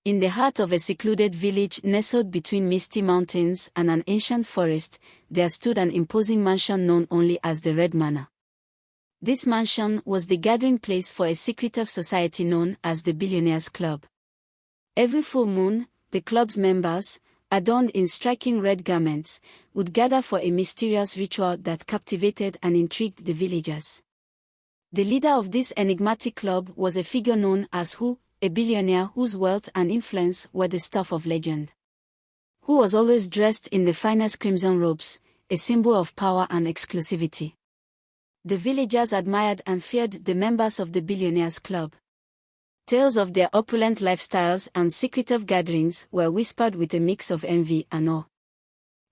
In the heart of a secluded village nestled between misty mountains and an ancient forest, there stood an imposing mansion known only as the Red Manor. This mansion was the gathering place for a secretive society known as the Billionaires Club. Every full moon, the club's members, adorned in striking red garments, would gather for a mysterious ritual that captivated and intrigued the villagers. The leader of this enigmatic club was a figure known as Who, a billionaire whose wealth and influence were the stuff of legend. Who was always dressed in the finest crimson robes, a symbol of power and exclusivity. The villagers admired and feared the members of the Billionaires Club. Tales of their opulent lifestyles and secretive gatherings were whispered with a mix of envy and awe.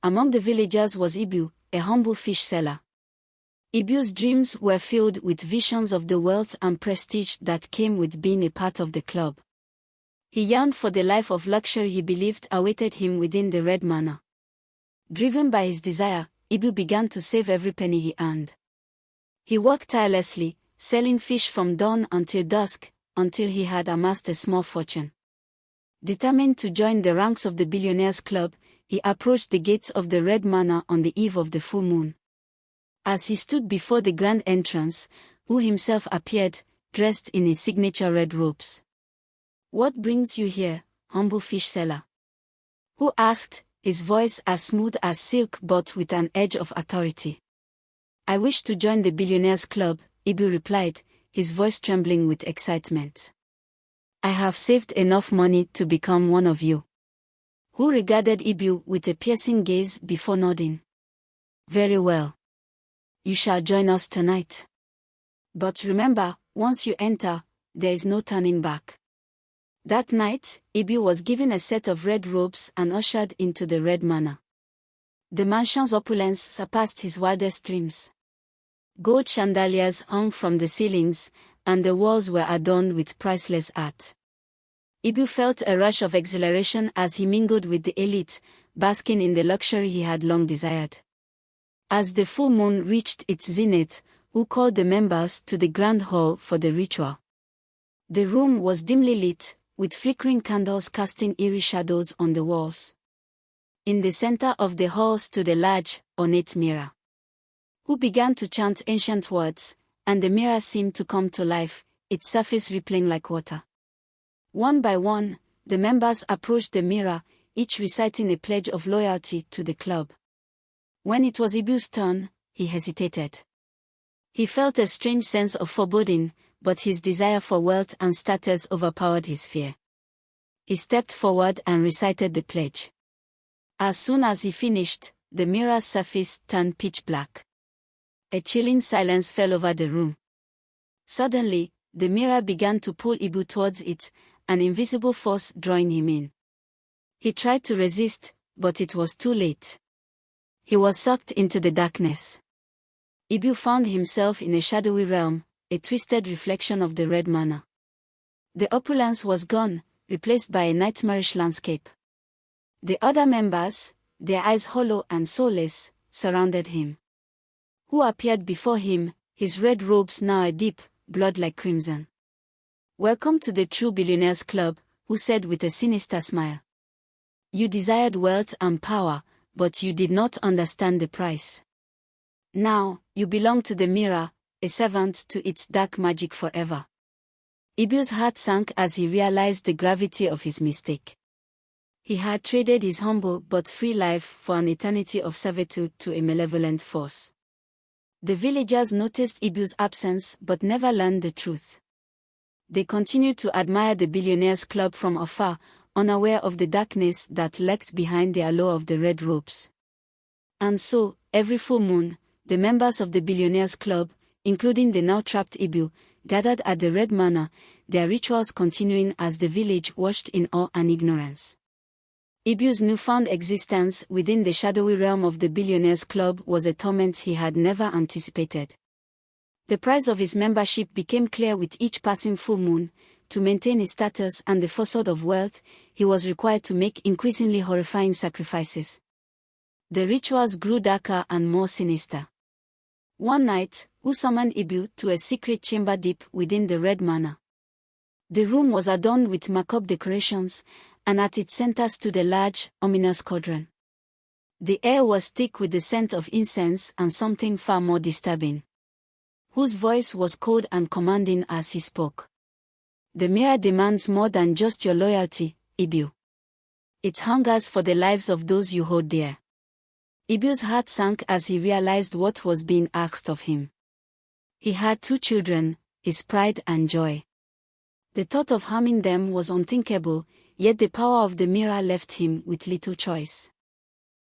Among the villagers was Ibu, a humble fish seller. Ibu's dreams were filled with visions of the wealth and prestige that came with being a part of the club. He yearned for the life of luxury he believed awaited him within the Red Manor. Driven by his desire, Ibu began to save every penny he earned. He worked tirelessly, selling fish from dawn until dusk, until he had amassed a small fortune. Determined to join the ranks of the Billionaires Club, he approached the gates of the Red Manor on the eve of the full moon. As he stood before the grand entrance, Wu himself appeared, dressed in his signature red robes. "What brings you here, humble fish seller?" Wu asked, his voice as smooth as silk but with an edge of authority. "I wish to join the Billionaires Club," Ibu replied, his voice trembling with excitement. "I have saved enough money to become one of you." Wu regarded Ibu with a piercing gaze before nodding. "Very well. You shall join us tonight. But remember, once you enter, there is no turning back." That night, Ibu was given a set of red robes and ushered into the Red Manor. The mansion's opulence surpassed his wildest dreams. Gold chandeliers hung from the ceilings, and the walls were adorned with priceless art. Ibu felt a rush of exhilaration as he mingled with the elite, basking in the luxury he had long desired. As the full moon reached its zenith, Wu called the members to the grand hall for the ritual. The room was dimly lit, with flickering candles casting eerie shadows on the walls. In the center of the hall stood a large, ornate mirror. Wu began to chant ancient words, and the mirror seemed to come to life, its surface rippling like water. One by one, the members approached the mirror, each reciting a pledge of loyalty to the club. When it was Ibu's turn, he hesitated. He felt a strange sense of foreboding, but his desire for wealth and status overpowered his fear. He stepped forward and recited the pledge. As soon as he finished, the mirror's surface turned pitch black. A chilling silence fell over the room. Suddenly, the mirror began to pull Ibu towards it, an invisible force drawing him in. He tried to resist, but it was too late. He was sucked into the darkness. Ibu found himself in a shadowy realm, a twisted reflection of the Red Manor. The opulence was gone, replaced by a nightmarish landscape. The other members, their eyes hollow and soulless, surrounded him. Who appeared before him, his red robes now a deep, blood-like crimson. "Welcome to the true Billionaires Club," Who said with a sinister smile. "You desired wealth and power, but you did not understand the price. Now, you belong to the mirror, a servant to its dark magic forever." Ibu's heart sank as he realized the gravity of his mistake. He had traded his humble but free life for an eternity of servitude to a malevolent force. The villagers noticed Ibu's absence but never learned the truth. They continued to admire the Billionaires Club from afar, unaware of the darkness that lurked behind the allure of the red robes. And so, every full moon, the members of the Billionaires Club, including the now trapped Ibu, gathered at the Red Manor, their rituals continuing as the village watched in awe and ignorance. Ibu's newfound existence within the shadowy realm of the Billionaires Club was a torment he had never anticipated. The price of his membership became clear with each passing full moon. To maintain his status and the facade of wealth, he was required to make increasingly horrifying sacrifices. The rituals grew darker and more sinister. One night, Wu summoned Ibu to a secret chamber deep within the Red Manor. The room was adorned with macabre decorations, and at its center stood a large, ominous cauldron. The air was thick with the scent of incense and something far more disturbing, whose voice was cold and commanding as he spoke. The mirror demands more than just your loyalty, Ibu. It hungers for the lives of those you hold dear. Ibu's heart sank as he realized what was being asked of him. He had 2 children, his pride and joy. The thought of harming them was unthinkable, yet the power of the mirror left him with little choice.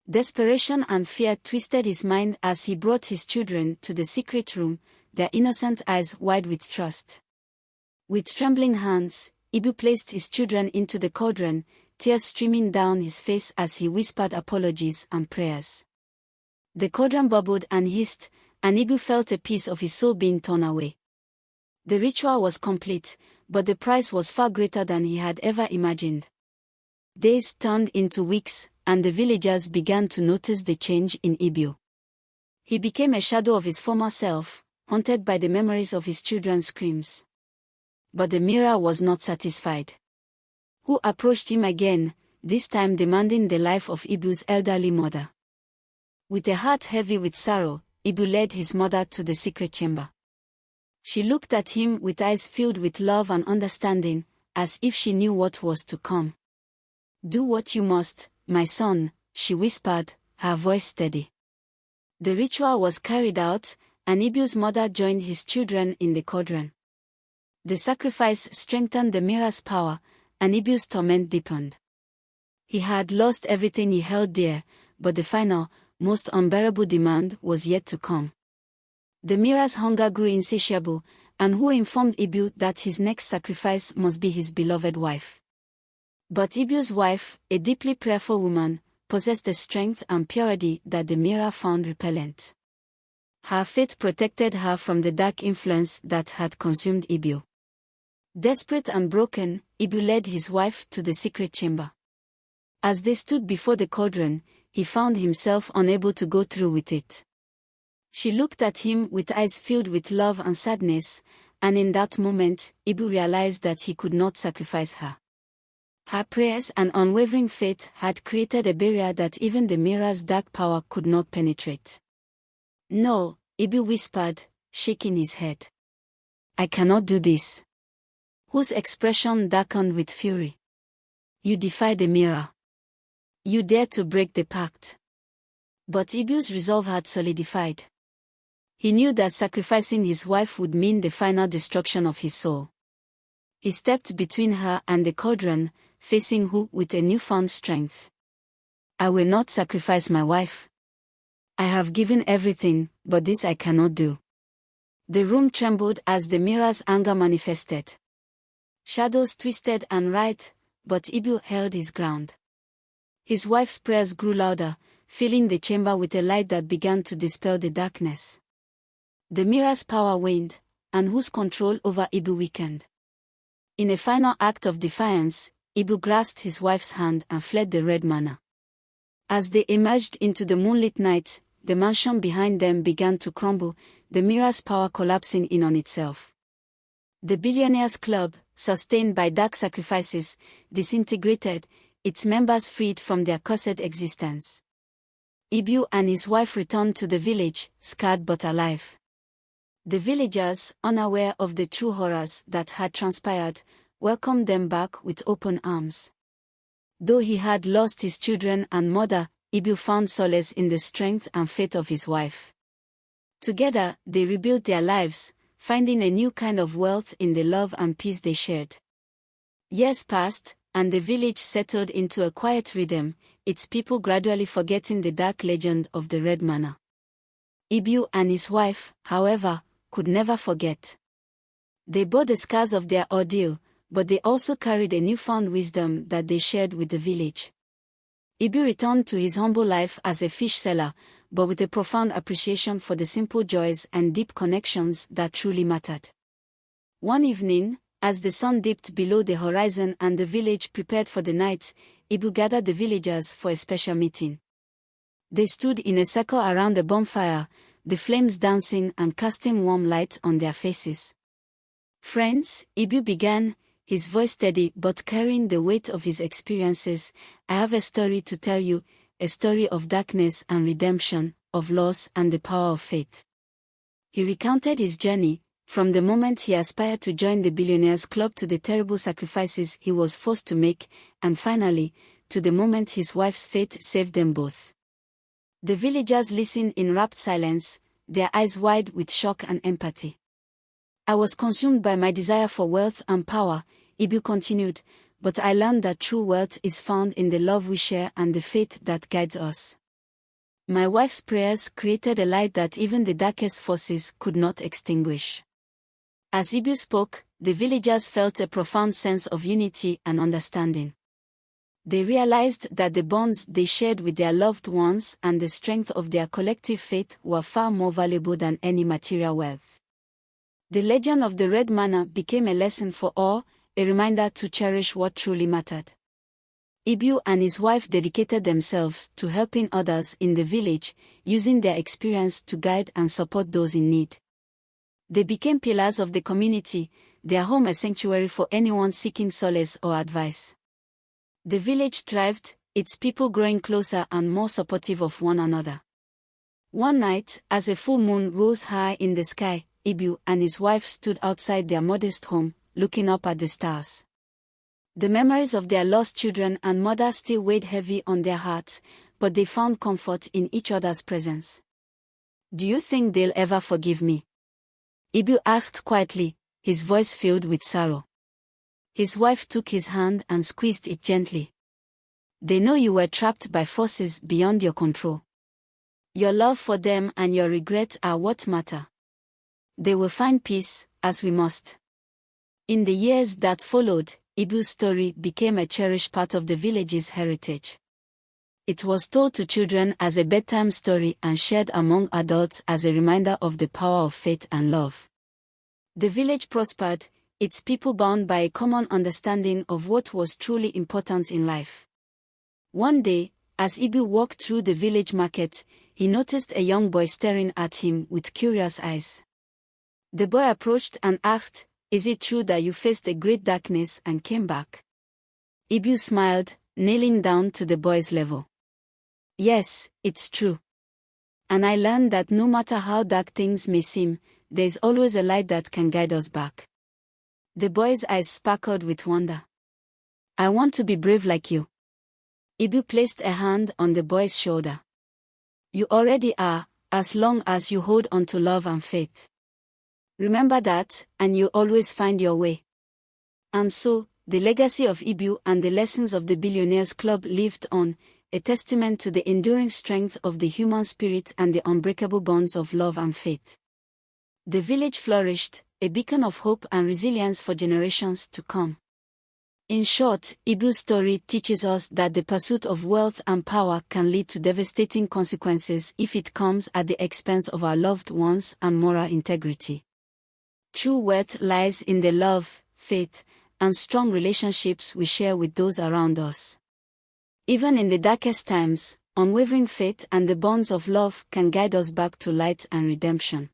Desperation and fear twisted his mind as he brought his children to the secret room, their innocent eyes wide with trust. With trembling hands, Ibu placed his children into the cauldron, tears streaming down his face as he whispered apologies and prayers. The cauldron bubbled and hissed, and Ibu felt a piece of his soul being torn away. The ritual was complete, but the price was far greater than he had ever imagined. Days turned into weeks, and the villagers began to notice the change in Ibu. He became a shadow of his former self, haunted by the memories of his children's screams. But the mirror was not satisfied. Who approached him again, this time demanding the life of Ibu's elderly mother. With a heart heavy with sorrow, Ibu led his mother to the secret chamber. She looked at him with eyes filled with love and understanding, as if she knew what was to come. "Do what you must, my son," she whispered, her voice steady. The ritual was carried out, and Ibu's mother joined his children in the cauldron. The sacrifice strengthened the mirror's power, and Ibu's torment deepened. He had lost everything he held dear, but the final, most unbearable demand was yet to come. The mirror's hunger grew insatiable, and who informed Ibu that his next sacrifice must be his beloved wife. But Ibu's wife, a deeply prayerful woman, possessed a strength and purity that the mirror found repellent. Her faith protected her from the dark influence that had consumed Ibu. Desperate and broken, Ibu led his wife to the secret chamber. As they stood before the cauldron, he found himself unable to go through with it. She looked at him with eyes filled with love and sadness, and in that moment, Ibu realized that he could not sacrifice her. Her prayers and unwavering faith had created a barrier that even the mirror's dark power could not penetrate. "No," Ibu whispered, shaking his head. "I cannot do this." Whose expression darkened with fury. "You defy the mirror. You dare to break the pact." But Ibu's resolve had solidified. He knew that sacrificing his wife would mean the final destruction of his soul. He stepped between her and the cauldron, facing Hu with a newfound strength. "I will not sacrifice my wife. I have given everything, but this I cannot do." The room trembled as the mirror's anger manifested. Shadows twisted and writhed, but Ibu held his ground. His wife's prayers grew louder, filling the chamber with a light that began to dispel the darkness. The mirror's power waned, and Hu's control over Ibu weakened. In a final act of defiance, Ibu grasped his wife's hand and fled the Red Manor. As they emerged into the moonlit night, the mansion behind them began to crumble, the mirror's power collapsing in on itself. The Billionaires Club, sustained by dark sacrifices, disintegrated, its members freed from their cursed existence. Ibu and his wife returned to the village, scarred but alive. The villagers, unaware of the true horrors that had transpired, welcomed them back with open arms. Though he had lost his children and mother, Ibu found solace in the strength and faith of his wife. Together, they rebuilt their lives, finding a new kind of wealth in the love and peace they shared. Years passed, and the village settled into a quiet rhythm, its people gradually forgetting the dark legend of the Red Manor. Ibu and his wife, however, could never forget. They bore the scars of their ordeal, but they also carried a newfound wisdom that they shared with the village. Ibu returned to his humble life as a fish seller, but with a profound appreciation for the simple joys and deep connections that truly mattered. One evening, as the sun dipped below the horizon and the village prepared for the night, Ibu gathered the villagers for a special meeting. They stood in a circle around the bonfire, the flames dancing and casting warm light on their faces. "Friends," Ibu began, his voice steady but carrying the weight of his experiences. "I have a story to tell you, a story of darkness and redemption, of loss and the power of faith." He recounted his journey, from the moment he aspired to join the Billionaires Club to the terrible sacrifices he was forced to make, and finally, to the moment his wife's faith saved them both. The villagers listened in rapt silence, their eyes wide with shock and empathy. "I was consumed by my desire for wealth and power," Ibu continued, "but I learned that true wealth is found in the love we share and the faith that guides us. My wife's prayers created a light that even the darkest forces could not extinguish." As Ibu spoke, the villagers felt a profound sense of unity and understanding. They realized that the bonds they shared with their loved ones and the strength of their collective faith were far more valuable than any material wealth. The legend of the red manna became a lesson for all, a reminder to cherish what truly mattered. Ibu and his wife dedicated themselves to helping others in the village, using their experience to guide and support those in need. They became pillars of the community, their home a sanctuary for anyone seeking solace or advice. The village thrived, its people growing closer and more supportive of one another. One night, as a full moon rose high in the sky, Ibu and his wife stood outside their modest home, looking up at the stars. The memories of their lost children and mother still weighed heavy on their hearts, but they found comfort in each other's presence. "Do you think they'll ever forgive me?" Ibu asked quietly, his voice filled with sorrow. His wife took his hand and squeezed it gently. "They know you were trapped by forces beyond your control. Your love for them and your regret are what matter. They will find peace, as we must." In the years that followed, Ibu's story became a cherished part of the village's heritage. It was told to children as a bedtime story and shared among adults as a reminder of the power of faith and love. The village prospered, its people bound by a common understanding of what was truly important in life. One day, as Ibu walked through the village market, he noticed a young boy staring at him with curious eyes. The boy approached and asked, "Is it true that you faced a great darkness and came back?" Ibu smiled, kneeling down to the boy's level. "Yes, it's true. And I learned that no matter how dark things may seem, there is always a light that can guide us back." The boy's eyes sparkled with wonder. "I want to be brave like you." Ibu placed a hand on the boy's shoulder. "You already are, as long as you hold on to love and faith. Remember that, and you'll always find your way." And so, the legacy of Ibu and the lessons of the Billionaires Club lived on, a testament to the enduring strength of the human spirit and the unbreakable bonds of love and faith. The village flourished, a beacon of hope and resilience for generations to come. In short, Ibu's story teaches us that the pursuit of wealth and power can lead to devastating consequences if it comes at the expense of our loved ones and moral integrity. True wealth lies in the love, faith, and strong relationships we share with those around us. Even in the darkest times, unwavering faith and the bonds of love can guide us back to light and redemption.